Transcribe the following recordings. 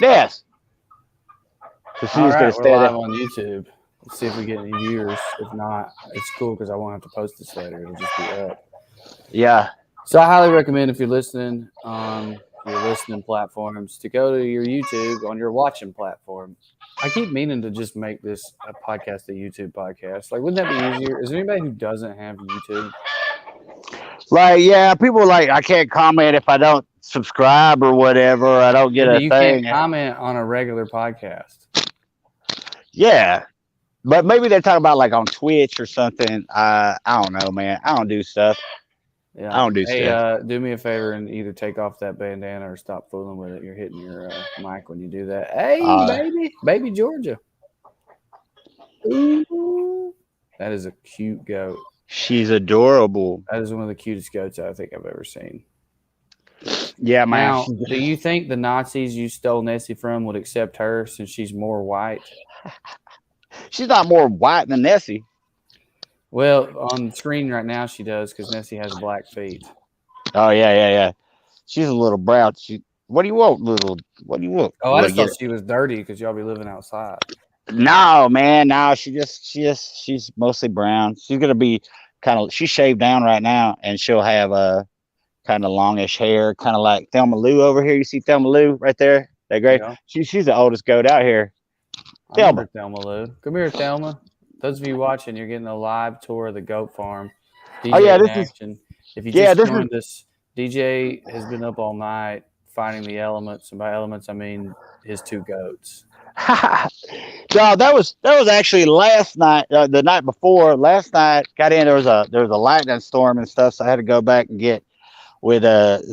Yes. So she's All just gonna right, we're stay there. live on YouTube. Let's see if we get any viewers. If not, it's cool because I won't have to post this later. It'll just be up. Yeah. So I highly recommend if you're listening on your listening platforms to go to your YouTube on your watching platform. I keep meaning to just make this a podcast, a YouTube podcast. Like, wouldn't that be easier? Is there anybody who doesn't have YouTube? Like, yeah, people like I can't comment if I don't subscribe or whatever. I don't get Yeah, but a you can't thing. comment on a regular podcast. Yeah. But maybe they're talking about like on Twitch or something. I don't know, man. I don't do stuff. I Yeah. don't do Hey, stuff. do me a favor and either take off that bandana or stop fooling with it. You're hitting your mic when you do that. Hey, Uh, baby Georgia. Ooh, that is a cute goat. she's adorable. That is one of the cutest goats I think I've ever seen. Yeah, man. Now, do you think the Nazis you stole Nessie from would accept her since she's more white? She's not more white than Nessie. Well, on the screen right now she does because Nessie has black feet. Oh yeah. She's a little brown. What do you want, little? What do you want? Oh, You I want just to get thought it? she was dirty because y'all be living outside. No, man. No, she's mostly brown. She's gonna be she's shaved down right now, and she'll have kind of longish hair, kind of like Thelma Lou over here. You see Thelma Lou right there? That great. Yeah, She's the oldest goat out here. I Thelma. remember Thelma Lou. Come here, Thelma. Those of you watching, you're getting a live tour of the goat farm. Oh DJ yeah, in this is action. If you yeah, just this is joined us, DJ has been up all night finding the elements, and by elements I mean his two goats. no, that was actually last night, the night before. Last night, got in. There was a lightning storm and stuff, so I had to go back and get with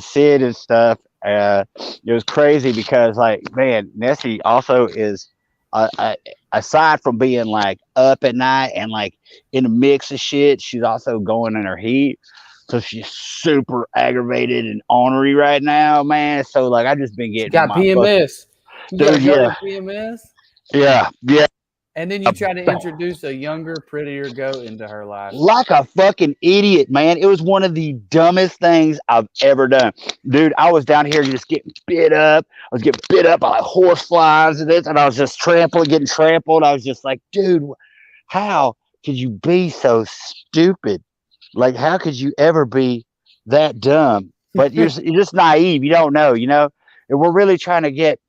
Sid and stuff. It was crazy because like man, Nessie also is uh, aside from being like up at night and like in a mix of shit, she's also going in her heat. So she's super aggravated and ornery right now, man. So like I just been She getting on got my fuck, PMS. You got a dude. goat Yeah, with PMS? yeah. And then you try to introduce a younger, prettier goat into her life. Like a fucking idiot, man. It was one of the dumbest things I've ever done. Dude, I was down here just getting bit up. I was getting bit up by like horse flies and this, and I was just getting trampled. I was just like, dude, how could you be so stupid? Like, how could you ever be that dumb? But you're just naive. You don't know, you know? And we're really trying to get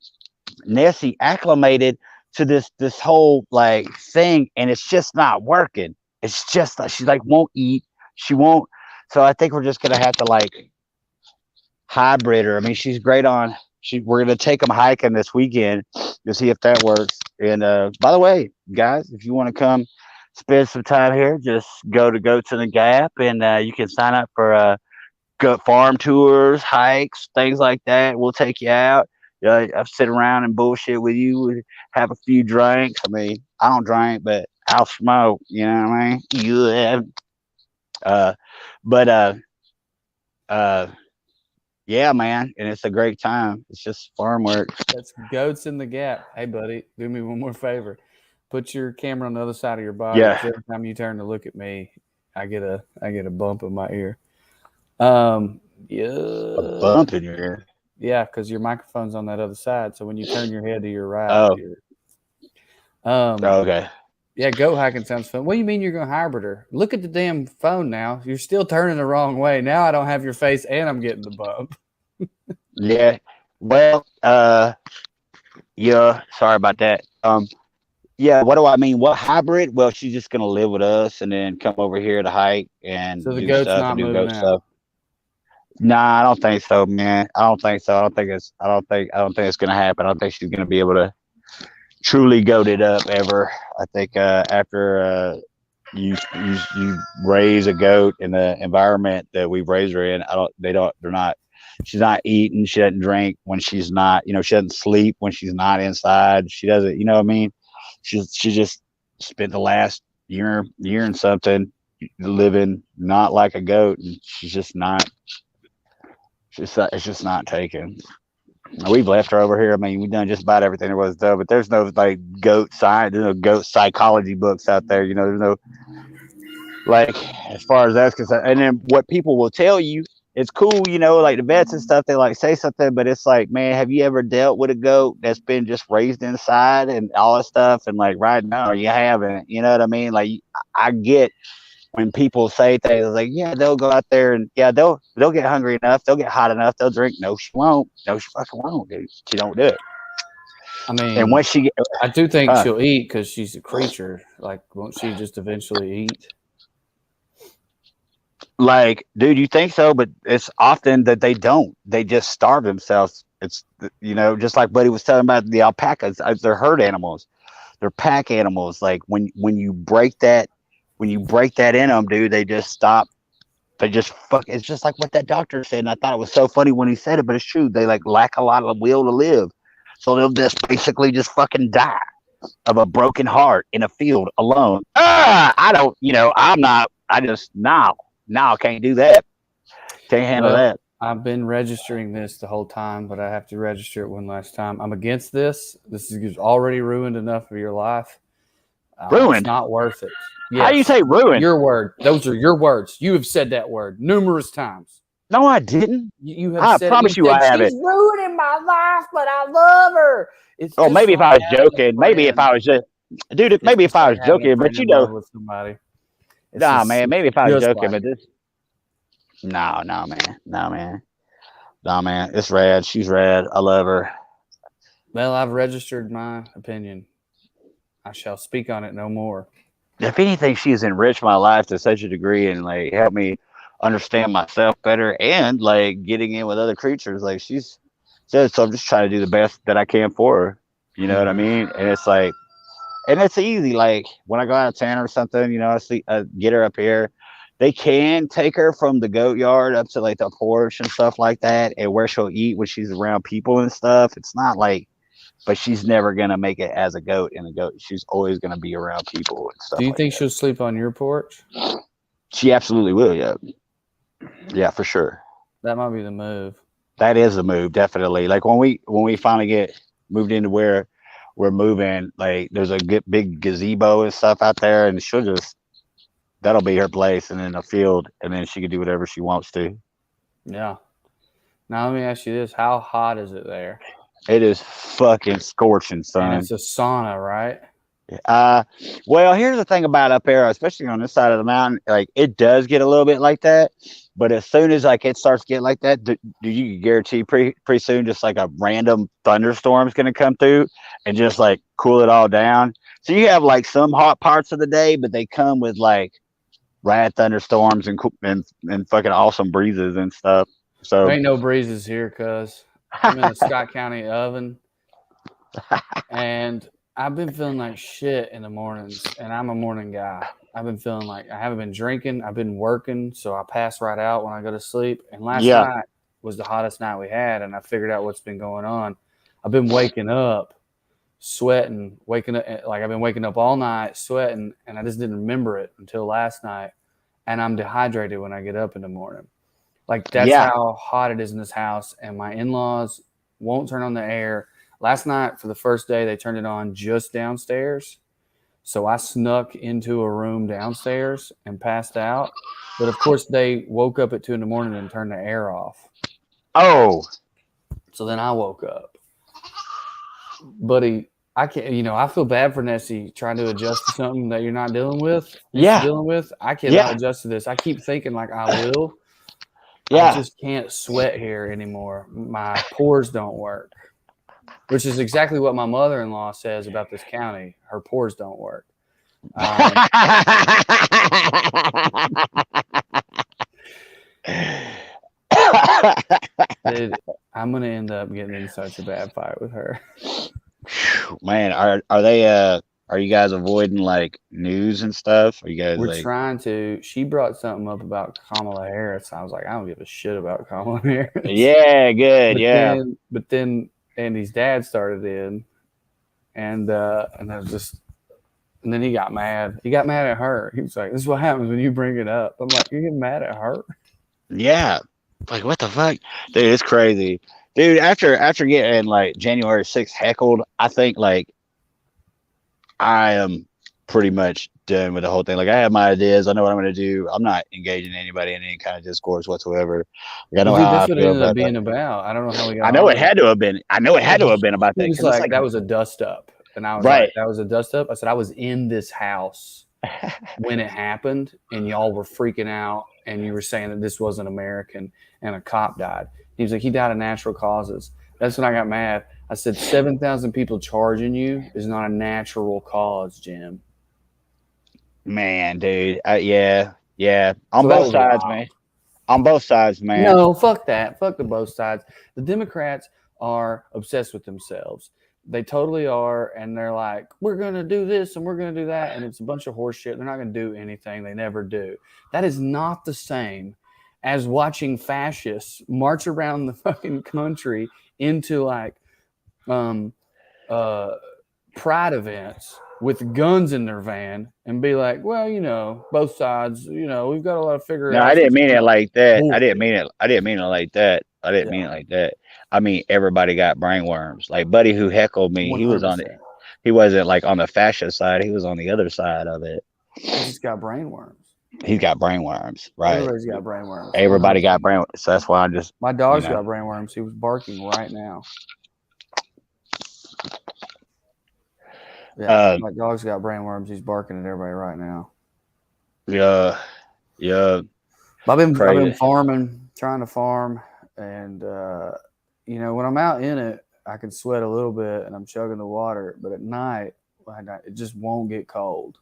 Nessie acclimated to this whole like thing, and it's just not working. It's just like she like won't eat. She won't. So I think we're just gonna have to like hybrid her. I mean, she's great on. We're gonna take them hiking this weekend to see if that works. And by the way, guys, if you want to come spend some time here, just go to Goats in the Gap, and you can sign up for goat farm tours, hikes, things like that. We'll take you out. I'll sit around and bullshit with you, have a few drinks. I mean, I don't drink, but I'll smoke. You know what I mean? Yeah. Uh, but uh, yeah, man, and it's a great time. It's just farm work. That's Goats in the Gap. Hey, buddy, do me one more favor. Put your camera on the other side of your body. Yeah, 'Cause every time you turn to look at me, I get a bump in my ear. a Yeah, bump in your ear. yeah, because your microphone's on that other side. So when you turn your head to your right, Oh, um, okay. yeah, goat hiking sounds fun. What do you mean you're gonna hybrid her? Look at the damn phone now. You're still turning the wrong way. Now I don't have your face, and I'm getting the bump. Yeah. Well, yeah. Sorry about that. Yeah. What do I mean? What hybrid? Well, she's just gonna live with us and then come over here to hike So and the do goat's stuff and not do moving goat stuff. out. Nah, I don't think so, man. I don't think so. I don't think it's gonna happen. I don't think she's gonna be able to truly goat it up ever. I think after you raise a goat in the environment that we've raised her in, they're not. She's not eating. She doesn't drink when she's not. You know, she doesn't sleep when she's not inside. She doesn't. You know what I mean? She just spent the last year and something living not like a goat, and she's just not. It's just not taken. We've left her over here. I mean, we've done just about everything there was to do, but there's no like goat science, there's no goat psychology books out there. You know, there's no like as far as that's concerned. And then what people will tell you it's cool, like the vets and stuff, they like say something, but it's like, man, have you ever dealt with a goat that's been just raised inside and all that stuff? And like right now, you haven't, you know what I mean? Like I get when people say things like, yeah, they'll go out there and yeah, they'll get hungry enough, they'll get hot enough, they'll drink. No, she won't. No, she fucking won't, dude. She don't do it. I And mean, once she, I do think uh, she'll eat because she's a creature. Like, won't she just eventually eat? like, dude, you think so, but it's often that they don't. They just starve themselves. It's just like Buddy was telling about the alpacas. They're herd animals. They're pack animals. Like when you break that, in them, dude, they just stop. They just fuck. It's just like what that doctor said, and I thought it was so funny when he said it, but it's true. They like lack a lot of will to live, so they'll just basically just fucking die of a broken heart in a field alone. I don't. I'm not. I just now I can't do that. Can't handle Well, that. I've been registering this the whole time, but I have to register it one last time. I'm against this. This is already ruined enough of your life. It's Ruined. not worth it. How do you Yes, say ruined? your word. Those are your words. You have said that word numerous times. No, I didn't. You have I said it. You promise you, said I she's haven't. ruining my life, but I love her. It's Oh, just maybe if like I was having a joking. Maybe if friend. I was just, dude. It's Maybe if just I like was having a joking, but friend in love with somebody. It's nah, just, man. it's Maybe if I was just joking, like but it. this, no, man, no, man. It's rad. She's rad. I love her. Well, I've registered my opinion. I shall speak on it no more. If anything, she's enriched my life to such a degree and like helped me understand myself better and like getting in with other creatures. Like she's said, so I'm just trying to do the best that I can for her. You know what I Mm-hmm. mean? And it's like, and it's easy. Like when I go out of town or something, I get her up here. They can take her from the goat yard up to like the porch and stuff like that, and where she'll eat when she's around people and stuff. It's not like, but she's never gonna make it as a goat. And a goat, she's always gonna be around people and Do stuff you like think that. she'll sleep on your porch? She absolutely will. Yeah, yeah, for sure. That might be the move. That is a move, definitely. Like when we finally get moved into where we're moving, like there's a good big gazebo and stuff out there, and she'll just that'll be her place, and in a field, and then she can do whatever she wants to. Yeah. Now let me ask you this: how hot is it there? It is fucking scorching, And son. it's a sauna, right? Uh, well, here's the thing about up there, especially on this side of the mountain. Like it does get a little bit like that, but as soon as like it starts getting like that, do you guarantee pretty soon just like a random thunderstorm is gonna come through and just like cool it all down. So you have like some hot parts of the day, but they come with like rad thunderstorms and fucking awesome breezes and stuff. There So ain't no breezes here, cuz I'm in the Scott County oven, and I've been feeling like shit in the mornings, and I'm a morning guy. I've been feeling like I haven't been drinking. I've been working, so I pass right out when I go to sleep. And last yeah, night was the hottest night we had, and I figured out what's been going on. I've been waking up, sweating, waking up like I've been waking up all night, sweating, and I just didn't remember it until last night. And I'm dehydrated when I get up in the morning. Like that's yeah. how hot it is in this house, and my in-laws won't turn on the air. Last night for the first day, they turned it on just downstairs. So I snuck into a room downstairs and passed out. But of course, they woke up at 2 in the morning and turned the air off. Oh, So then I woke up. Buddy, I can't, I feel bad for Nessie trying to adjust to something that you're not dealing with, used to yeah, dealing with. I cannot yeah, adjust to this. I keep thinking like I will. I yeah. just can't sweat here anymore. My pores don't work, which is exactly what my mother-in-law says about this county. Her pores don't work. Dude, I'm gonna end up getting in such a bad fight with her. Man, are they are you guys avoiding like news and stuff? Are you guys We're like trying to. She brought something up about Kamala Harris. I was like, I don't give a shit about Kamala Harris. yeah, good, But yeah. then Andy's dad started in, and I was just, and then he got mad. He got mad at her. He was like, "This is what happens when you bring it up." I'm like, "You get mad at her?" Yeah. Like what the fuck? Dude, it's crazy. Dude, after getting like January 6th heckled, I think like I am pretty much done with the whole thing. Like I have my ideas. I know what I'm going to do. I'm not engaging anybody in any kind of discourse whatsoever. Like, I Well, know dude, how I that's what it feel ended up about that. being about. I don't know how we got I know it on it. had to have been. I know it had to have been about He that was because it's like, like that was a dust up. And I was right. like, that was a dust up. I said, I was in this house when it happened and y'all were freaking out and you were saying that this wasn't American and a cop died. He was like, he died of natural causes. That's when I got mad. I said, 7,000 people charging you is not a natural cause, Jim. Man, dude. Yeah, yeah. On So that both was sides, man. wild. On both sides, man. No, fuck that. Fuck the both sides. The Democrats are obsessed with themselves. They totally are, and they're like, we're gonna do this and we're gonna do that, and it's a bunch of horse shit. They're not gonna do anything. They never do. That is not the same as watching fascists march around the fucking country into like um uh pride events with guns in their van and be like, well, both sides, we've got a lot to figure No, out. I It's didn't mean it like that. I didn't bullshit. mean it. I didn't mean it like that. I didn't mean Yeah, it like that. I mean everybody got brainworms. Like Buddy who heckled me, he was on it. 100%. He wasn't like on the fascist side. He was on the other side of it. He just got brainworms. He's got brainworms, right? Everybody's got brainworms. Everybody 100%. got brainworms. So that's why I just, My you dog's know, got brainworms. He was barking right now. Yeah, uh, my dog's got brainworms. He's barking at everybody right now. yeah, yeah, I've been crazy. farming, trying to farm, and when I'm out in it, I can sweat a little bit, and I'm chugging the water. But at night, it just won't get cold.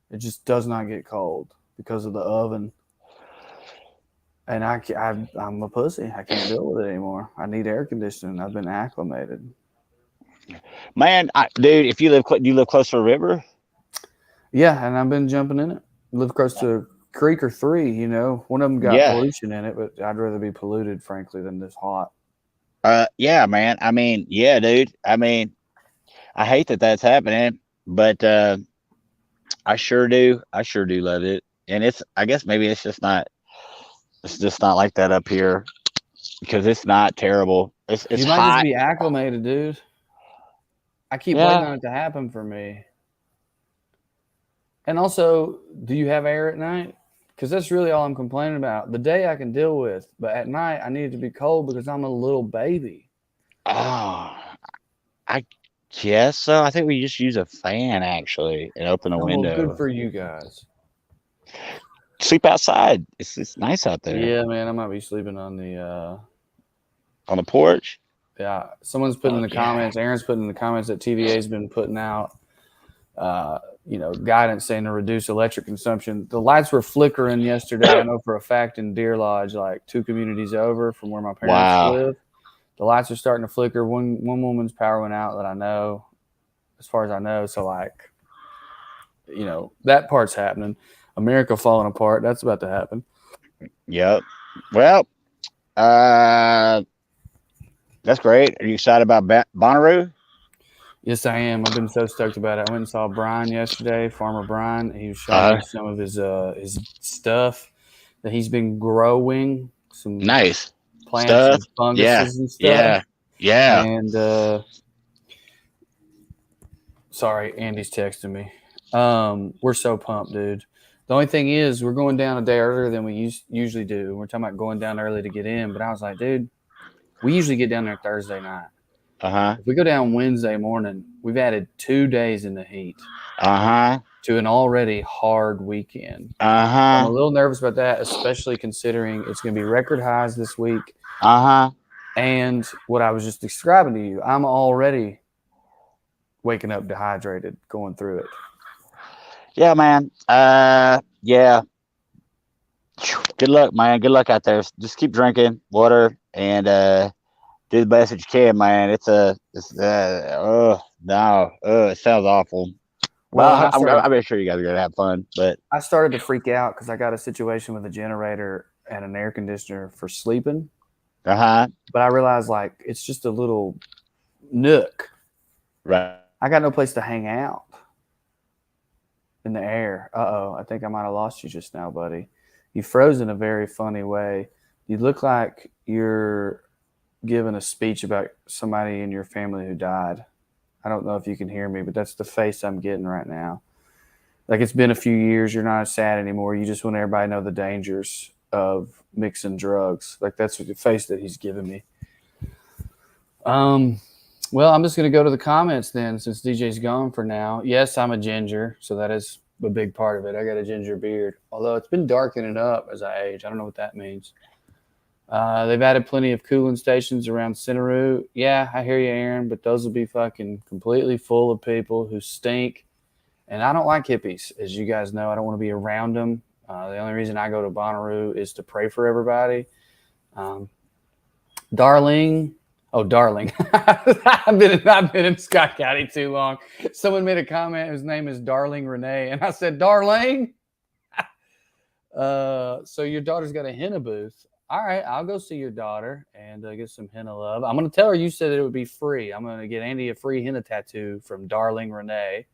It just does not get cold because of the oven. And I'm a pussy. I can't deal with it anymore. I need air conditioning. I've been acclimated. Man, dude, if you live, do you live close to a river? Yeah, and I've been jumping in it. Live close to a creek or three. One of them got Yeah. pollution in it, but I'd rather be polluted, frankly, than this hot. Yeah, man. I mean, yeah, dude. I mean, I hate that that's happening, but I sure do. I sure do love it. And I guess maybe it's just not like that up here because it's not terrible. It's You might just hot. be acclimated, dude. I keep waiting Yeah. on it to happen for me. And also, do you have air at night? Because that's really all I'm complaining about. The day I can deal with, but at night I need it to be cold because I'm a little baby. Oh, I guess so. I think we just use a fan actually and open a Oh, well, good window. for you guys. Sleep outside. It's nice out there Yeah, man, I might be sleeping on the on the porch. yeah. Someone's putting in Oh the yeah. comments, Aaron's putting in the comments that TVA's been putting out guidance saying to reduce electric consumption. The lights were flickering yesterday. I know for a fact in Deer Lodge, like 2 communities over from where my parents Wow. live. The lights are starting to flicker. One woman's power went out that I know, as far as I know. So like, that part's happening. America falling apart. That's about to happen. Yep. Well, uh, that's great. Are you excited about Bonnaroo? Yes, I am. I've been so stoked about it. I went and saw Brian yesterday, Farmer Brian. He was showing Uh, me some of his stuff that he's been growing, some nice plants stuff. and Yeah. funguses and stuff. Yeah. Yeah. And sorry, Andy's texting me. We're so pumped, dude. The only thing is, we're going down a day earlier than we usually do. We're talking about going down early to get in, but I was like, dude, we usually get down there Thursday night. Uh-huh. If we go down Wednesday morning, we've added 2 days in the heat Uh-huh. to an already hard weekend. I'm a Uh-huh. little nervous about that, especially considering it's going to be record highs this week. Uh-huh. And what I was just describing to you, I'm already waking up dehydrated going through it. Yeah, man. Yeah. Good luck, man. Good luck out there. Just keep drinking water and do the best that you can, man. Oh no, it sounds awful. Well, and But I'm sure you guys are gonna have fun. But I started to freak out because I got a situation with a generator and an air conditioner for sleeping. uh-huh. But I realized like it's just a little nook. Right. I got no place to hang out in the air. Uh-oh, I think I might have lost you just now, buddy. You froze in a very funny way. You look like you're giving a speech about somebody in your family who died. I don't know if you can hear me, but that's the face I'm getting right now. Like it's been a few years, you're not sad anymore. You just want everybody to know the dangers of mixing drugs. Like that's the face that he's giving me. Well, I'm just gonna go to the comments then, since DJ's gone for now. Yes, I'm a ginger, so that is a big part of it. I got a ginger beard, although it's been darkening up as I age. I don't know what that means. They've added plenty of cooling stations around Bonnaroo. Yeah, I hear you, Aaron, but those will be fucking completely full of people who stink. And I don't like hippies, as you guys know. I don't want to be around them. The only reason I go to Bonnaroo is to pray for everybody. Darling. Oh, darling. I've been in Scott County too long. Someone made a comment. His name is Darling Renee. And I said, Darling? So your daughter's got a henna booth. All right, I'll go see your daughter and get some henna love. I'm going to tell her you said it would be free. I'm going to get Andy a free henna tattoo from Darling Renee.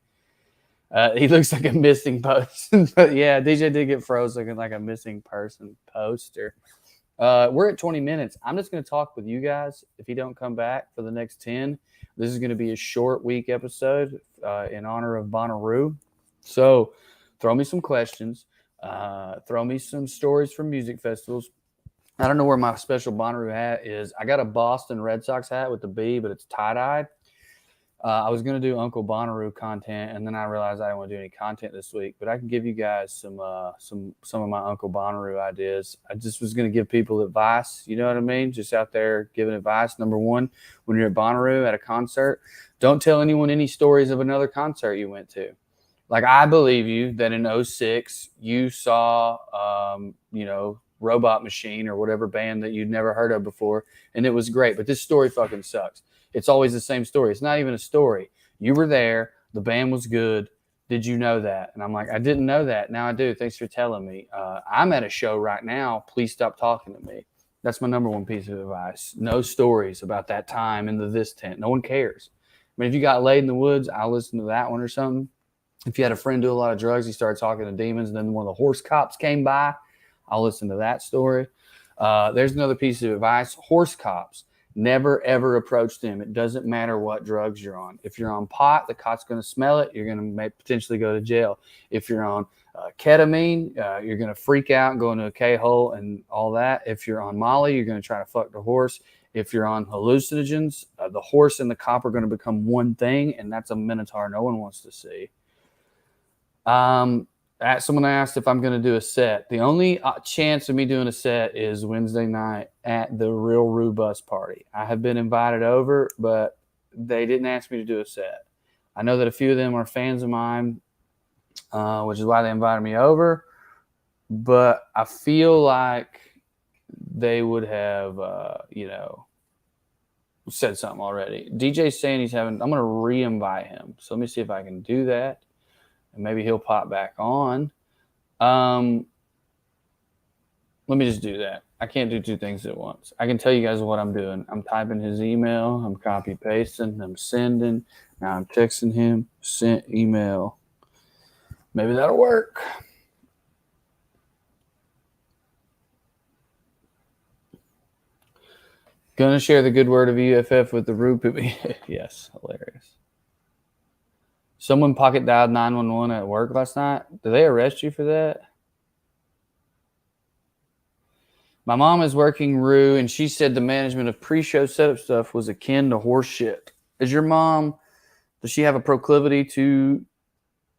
He looks like a missing person. But yeah, DJ did get froze looking like a missing person poster. We're at 20 minutes. I'm just going to talk with you guys if you don't come back for the next 10. This is going to be a short week episode in honor of Bonnaroo. So throw me some questions. Throw me some stories from music festivals. I don't know where my special Bonnaroo hat is. I got a Boston Red Sox hat with the B, but it's tie-dyed. I was going to do Uncle Bonnaroo content, and then I realized I didn't want to do any content this week. But I can give you guys some of my Uncle Bonnaroo ideas. I just was going to give people advice. You know what I mean? Just out there giving advice. Number one, when you're at Bonnaroo at a concert, don't tell anyone any stories of another concert you went to. Like, I believe you that in 06, you saw, Robot Machine or whatever band that you'd never heard of before, and it was great. But this story fucking sucks. It's always the same story. It's not even a story. You were there. The band was good. Did you know that? And I'm like, I didn't know that. Now I do. Thanks for telling me. I'm at a show right now. Please stop talking to me. That's my number one piece of advice. No stories about that time in the this tent. No one cares. I mean, if you got laid in the woods, I'll listen to that one or something. If you had a friend do a lot of drugs, he started talking to demons, and then one of the horse cops came by, I'll listen to that story. There's another piece of advice. Horse cops. Never, ever approach them. It doesn't matter what drugs you're on. If you're on pot, the cop's going to smell it. You're going to potentially go to jail. If you're on ketamine, you're going to freak out and go into a K-hole and all that. If you're on Molly, you're going to try to fuck the horse. If you're on hallucinogens, the horse and the cop are going to become one thing, and that's a minotaur no one wants to see. Someone asked if I'm going to do a set. The only chance of me doing a set is Wednesday night at the Real Rue Bus Party. I have been invited over, but they didn't ask me to do a set. I know that a few of them are fans of mine, which is why they invited me over. But I feel like they would have, said something already. DJ's saying I'm going to re-invite him. So let me see if I can do that. And maybe he'll pop back on. Let me just do that. I can't do two things at once. I can tell you guys what I'm doing. I'm typing his email. I'm copy pasting. I'm sending. Now I'm texting him. Sent email. Maybe that'll work. Gonna share the good word of UFF with the Rube. Yes, hilarious. Someone pocket dialed 911 at work last night. Did they arrest you for that? My mom is working Rue, and she said the management of pre-show setup stuff was akin to horse shit. Is your mom, does she have a proclivity to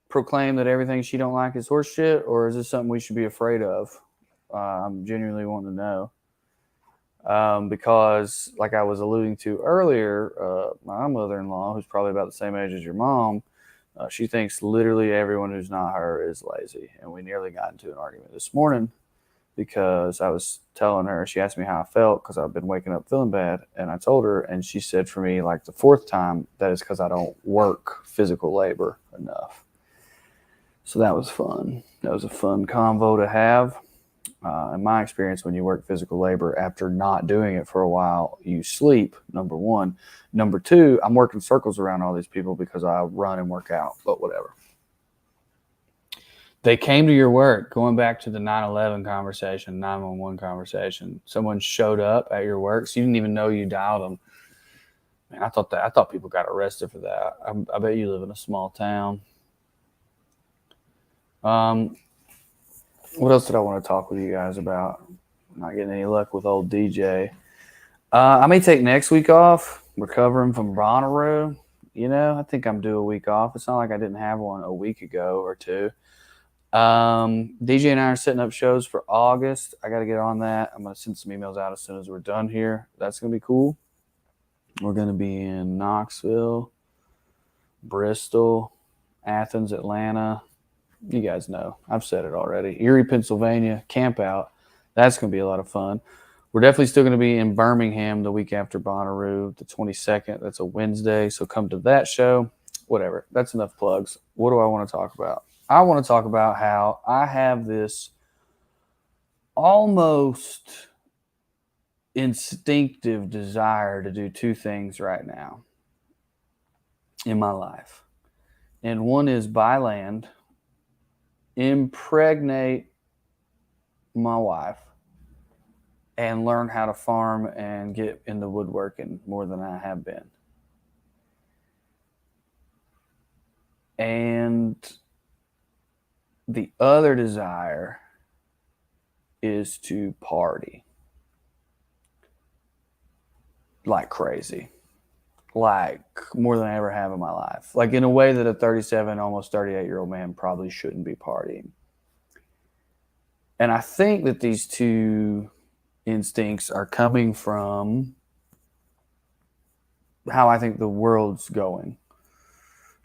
proclaim that everything she don't like is horse shit, or is this something we should be afraid of? I'm genuinely wanting to know. Because, like I was alluding to earlier, my mother-in-law, who's probably about the same age as your mom, she thinks literally everyone who's not her is lazy. And we nearly got into an argument this morning because I was telling her, she asked me how I felt because I've been waking up feeling bad. And I told her, and she said for me, like the fourth time, that is because I don't work physical labor enough. So that was fun. That was a fun convo to have. In my experience, when you work physical labor, after not doing it for a while, you sleep, number one. Number two, I'm working circles around all these people because I run and work out, but whatever. They came to your work, going back to the 9/11 conversation, 911 conversation. Someone showed up at your work, so you didn't even know you dialed them. Man, I thought people got arrested for that. I bet you live in a small town. Um, what else did I want to talk with you guys about? Not getting any luck with old DJ. I may take next week off, recovering from Bonnaroo. I think I'm due a week off. It's not like I didn't have one a week ago or two. DJ and I are setting up shows for August. I got to get on that. I'm going to send some emails out as soon as we're done here. That's going to be cool. We're going to be in Knoxville, Bristol, Athens, Atlanta. You guys know. I've said it already. Erie, Pennsylvania, camp out. That's going to be a lot of fun. We're definitely still going to be in Birmingham the week after Bonnaroo, the 22nd. That's a Wednesday, so come to that show. Whatever. That's enough plugs. What do I want to talk about? I want to talk about how I have this almost instinctive desire to do two things right now in my life. And one is buy land, impregnate my wife, and learn how to farm and get into woodworking more than I have been. And the other desire is to party like crazy, like more than I ever have in my life, like in a way that a 37, almost 38-year-old man probably shouldn't be partying. And I think that these two instincts are coming from how I think the world's going.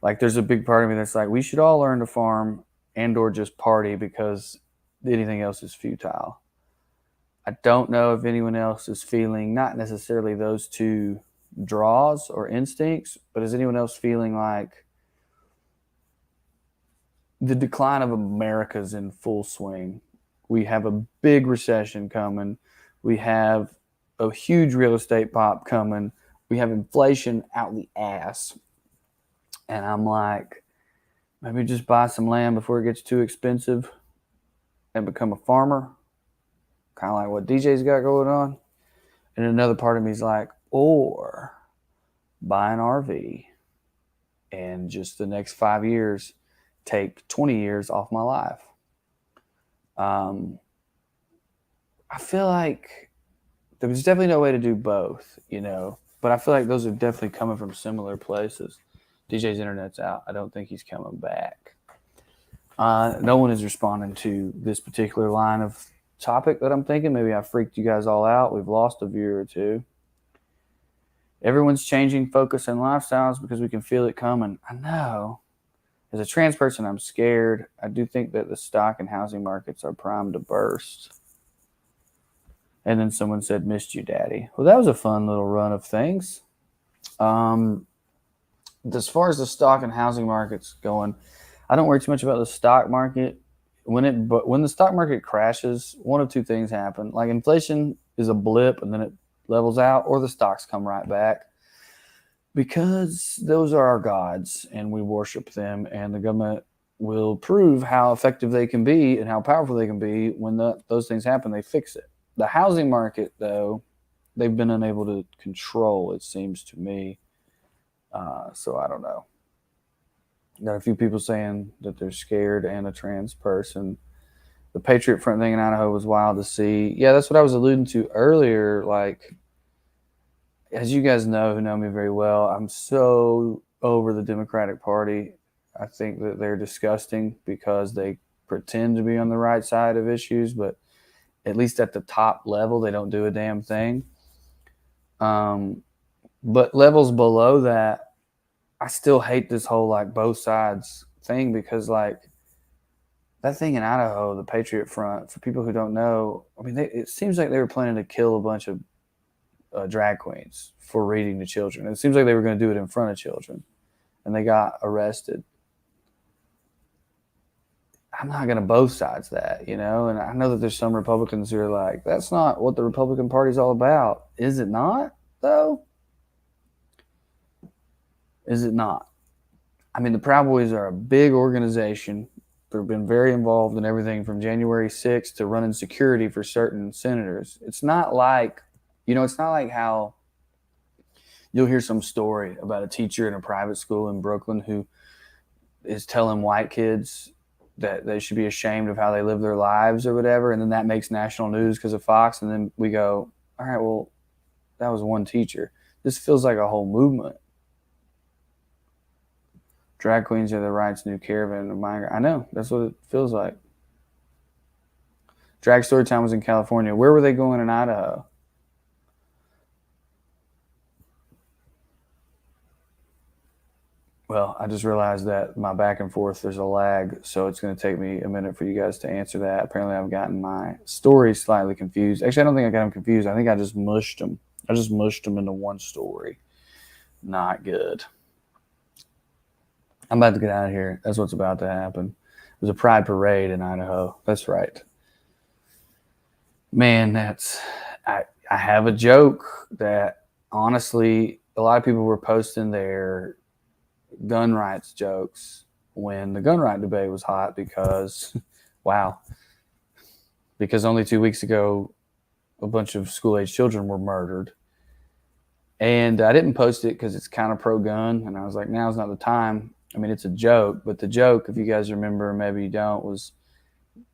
Like there's a big part of me that's like, we should all learn to farm and or just party because anything else is futile. I don't know if anyone else is feeling not necessarily those two draws or instincts, but is anyone else feeling like the decline of America's in full swing? We have a big recession coming. We have a huge real estate pop coming. We have inflation out the ass. And I'm like, maybe just buy some land before it gets too expensive and become a farmer. Kind of like what DJ's got going on. And another part of me is like, or buy an RV and just the next 5 years take 20 years off my life. I feel like there's definitely no way to do both, but I feel like those are definitely coming from similar places. DJ's internet's out. I don't think he's coming back. No one is responding to this particular line of topic that I'm thinking. Maybe I freaked you guys all out. We've lost a viewer or two. Everyone's changing focus and lifestyles because we can feel it coming. I know. As a trans person, I'm scared. I do think that the stock and housing markets are primed to burst. And then someone said, missed you, Daddy. Well, that was a fun little run of things. As far as the stock and housing markets going, I don't worry too much about the stock market. When the stock market crashes, one of two things happen. Like inflation is a blip and then it levels out, or the stocks come right back. Because those are our gods and we worship them, and the government will prove how effective they can be and how powerful they can be. When those things happen, they fix it. The housing market, though, they've been unable to control, it seems to me. So I don't know. Got a few people saying that they're scared and a trans person. The Patriot Front thing in Idaho was wild to see. Yeah, that's what I was alluding to earlier. Like, as you guys know, who know me very well, I'm so over the Democratic Party. I think that they're disgusting because they pretend to be on the right side of issues, but at least at the top level, they don't do a damn thing. But levels below that, I still hate this whole like both sides thing, because like that thing in Idaho, the Patriot Front, for people who don't know, I mean, it seems like they were planning to kill a bunch of drag queens for reading to children. It seems like they were going to do it in front of children, and they got arrested. I'm not going to both sides that, and I know that there's some Republicans who are like, that's not what the Republican Party's all about. Is it not, though? Is it not? I mean, the Proud Boys are a big organization. They've been very involved in everything from January 6th to running security for certain senators. It's not like, it's not like how you'll hear some story about a teacher in a private school in Brooklyn who is telling white kids that they should be ashamed of how they live their lives or whatever, and then that makes national news because of Fox, and then we go, all right, well, that was one teacher. This feels like a whole movement. Drag queens are the right's new caravan of migrant. I know, that's what it feels like. Drag story time was in California. Where were they going in Idaho? Well, I just realized that my back and forth, there's a lag, so it's going to take me a minute for you guys to answer that. Apparently, I've gotten my stories slightly confused. Actually, I don't think I got them confused. I think I just mushed them. I just mushed them into one story. Not good. I'm about to get out of here. That's what's about to happen. There's a pride parade in Idaho. That's right. Man, I have a joke that honestly, a lot of people were posting their gun rights jokes when the gun right debate was hot because, wow, because only 2 weeks ago, a bunch of school-age children were murdered. And I didn't post it because it's kind of pro-gun, and I was like, now's not the time. I mean, it's a joke, but the joke, if you guys remember, maybe you don't, was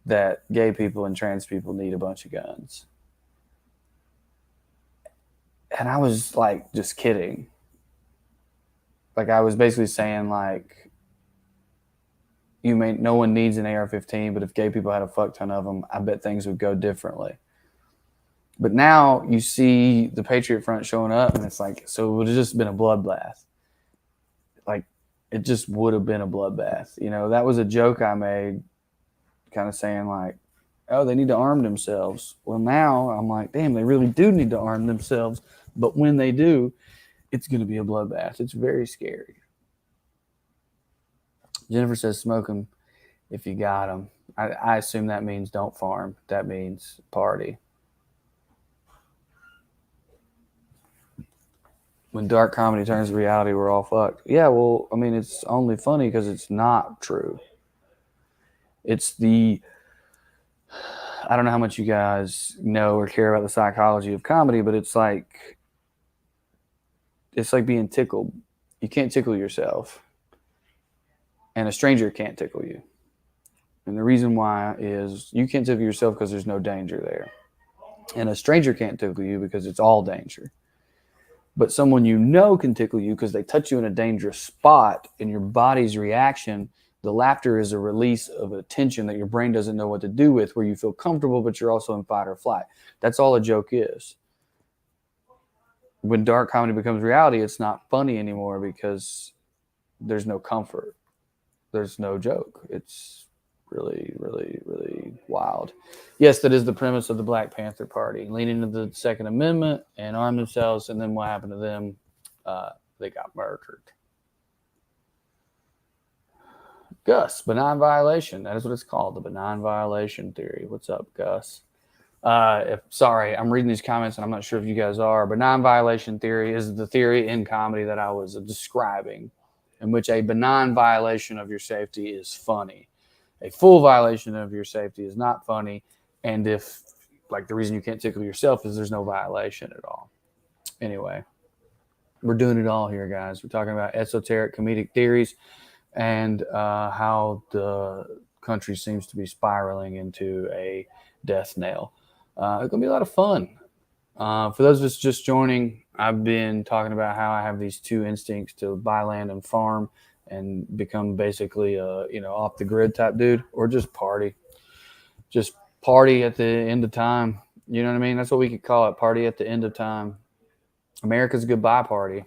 that gay people and trans people need a bunch of guns. And I was like, just kidding. Like, I was basically saying, like, no one needs an AR-15, but if gay people had a fuck ton of them, I bet things would go differently. But now you see the Patriot Front showing up, and it's like, so it would have just been a bloodbath. Like, it just would have been a bloodbath. You know, that was a joke I made, kind of saying, like, oh, they need to arm themselves. Well, now I'm like, damn, they really do need to arm themselves. But when they do, it's going to be a bloodbath. It's very scary. Jennifer says, smoke them if you got them. I assume that means don't farm. That means party. When dark comedy turns to reality, we're all fucked. Yeah, well, I mean, it's only funny because it's not true. It's I don't know how much you guys know or care about the psychology of comedy, but it's like being tickled. You can't tickle yourself, and a stranger can't tickle you. And the reason why is you can't tickle yourself because there's no danger there, and a stranger can't tickle you because it's all danger. But someone you know can tickle you because they touch you in a dangerous spot, and your body's reaction, the laughter is a release of a tension that your brain doesn't know what to do with, where you feel comfortable, but you're also in fight or flight. That's all a joke is. When dark comedy becomes reality, it's not funny anymore because there's no comfort. There's no joke. It's really, really, really wild. Yes, that is the premise of the Black Panther Party, lean into the Second Amendment and arm themselves, and then what happened to them? They got murdered. Gus, benign violation. That is what it's called, the benign violation theory. What's up, Gus? Sorry, I'm reading these comments, and I'm not sure if you guys are. Benign violation theory is the theory in comedy that I was describing, in which a benign violation of your safety is funny. A full violation of your safety is not funny. And if, like, the reason you can't tickle yourself is there's no violation at all. Anyway, we're doing it all here, guys. We're talking about esoteric comedic theories and how the country seems to be spiraling into a death knell. It's going to be a lot of fun. For those of us just joining, I've been talking about how I have these two instincts to buy land and farm and become basically a, off the grid type dude, or just party. Just party at the end of time. You know what I mean? That's what we could call it, party at the end of time. America's goodbye party.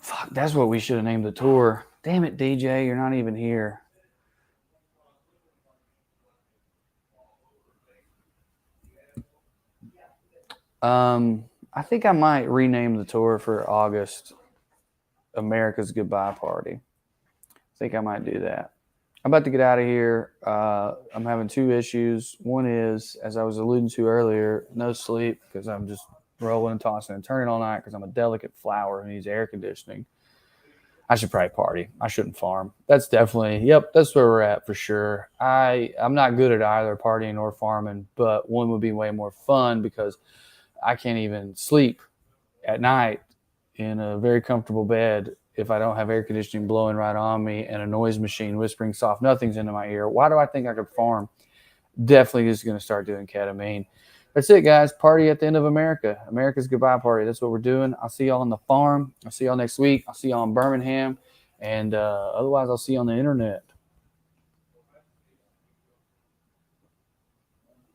Fuck, that's what we should have named the tour. Damn it, DJ, you're not even here. I think I might rename the tour for August America's Goodbye Party. I think I might do that. I'm about to get out of here. I'm having two issues. One is, as I was alluding to earlier, no sleep because I'm just rolling and tossing and turning all night because I'm a delicate flower who needs air conditioning. I should probably party. I shouldn't farm. That's definitely, that's where we're at for sure. I'm not good at either partying or farming, but one would be way more fun because I can't even sleep at night in a very comfortable bed if I don't have air conditioning blowing right on me and a noise machine whispering soft nothings into my ear? Why do I think I could farm? Definitely just going to start doing ketamine. That's it, guys. Party at the end of America. America's goodbye party. That's what we're doing. I'll see y'all on the farm. I'll see y'all next week. I'll see y'all in Birmingham. And otherwise, I'll see you on the internet.